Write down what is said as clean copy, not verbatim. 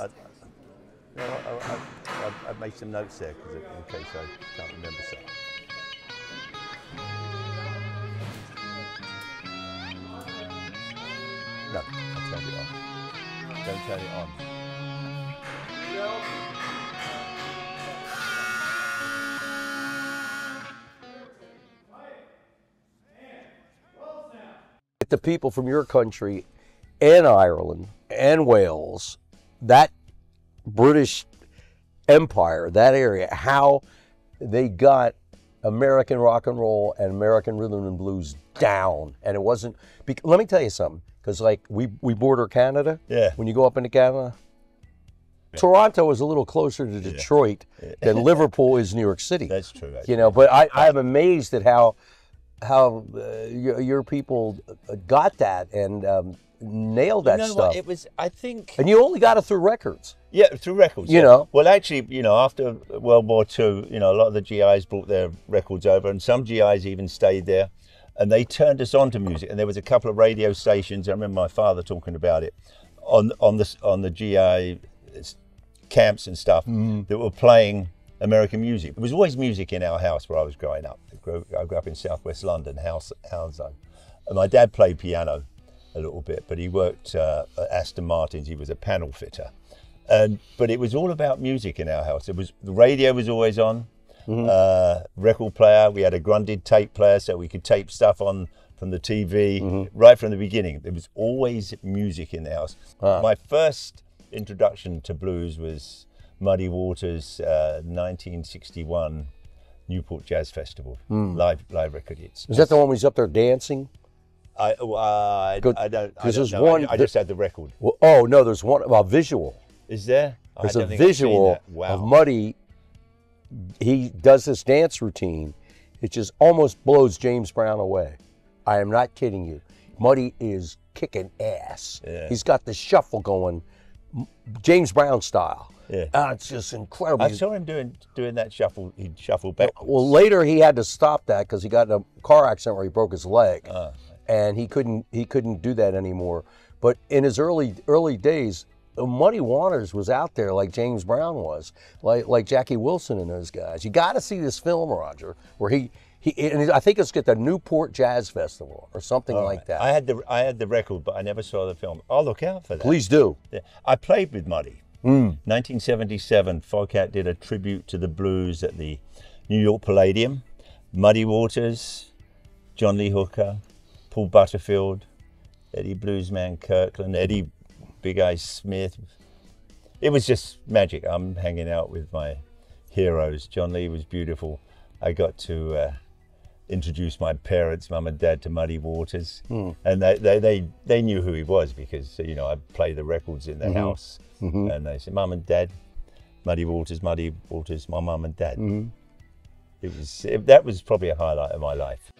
I'd make some notes there in case I can't remember something. No, I turned it off. Don't turn it on. The people from your country and Ireland and Wales, that British Empire, that area, how they got American rock and roll and American rhythm and blues down. And it wasn't, let me tell you something, because like we border Canada. Yeah. When you go up into Canada, Toronto is a little closer to Detroit than Liverpool is New York City. That's true. You know, but I am amazed at how your people got that and nailed that stuff. What? It was, I think, and you only got it through records. Yeah, through records. You know. Well, actually, you know, after World War II, you know, a lot of the GIs brought their records over, and some GIs even stayed there, and they turned us on to music. And there was a couple of radio stations. I remember my father talking about it on the GI camps and stuff that were playing American music. There was always music in our house where I was growing up. I grew up in southwest London, Hounslow. And my dad played piano a little bit, but he worked at Aston Martin's. He was a panel fitter. But it was all about music in our house. The radio was always on, record player. We had a Grundig tape player, so we could tape stuff on from the TV right from the beginning. There was always music in the house. My first introduction to blues was Muddy Waters' 1961 Newport Jazz Festival live record. Is that the one where he's up there dancing? I don't. I just had the record. Well, oh no, there's one about visual. Is there? There's a visual of Muddy. He does this dance routine. It just almost blows James Brown away. I am not kidding you. Muddy is kicking ass. Yeah. He's got the shuffle going, James Brown style. Yeah. It's just incredible. I saw him doing that shuffle. He'd shuffle backwards. Well, later he had to stop that because he got in a car accident where he broke his leg, and he couldn't do that anymore. But in his early days, Muddy Waters was out there like James Brown was, like Jackie Wilson and those guys. You got to see this film, Roger, where and I think it's at the Newport Jazz Festival or something like that. I had the record, but I never saw the film. I'll look out for that. Please do. Yeah. I played with Muddy. 1977, Foghat did a tribute to the blues at the New York Palladium. Muddy Waters, John Lee Hooker, Paul Butterfield, Eddie Bluesman Kirkland, Eddie Big Eyes Smith. It was just magic. I'm hanging out with my heroes. John Lee was beautiful. I got to introduce my parents, mum and dad, to Muddy Waters, and they knew who he was because I play the records in the house, and they said, "Mum and Dad, Muddy Waters, my mum and dad." That was probably a highlight of my life.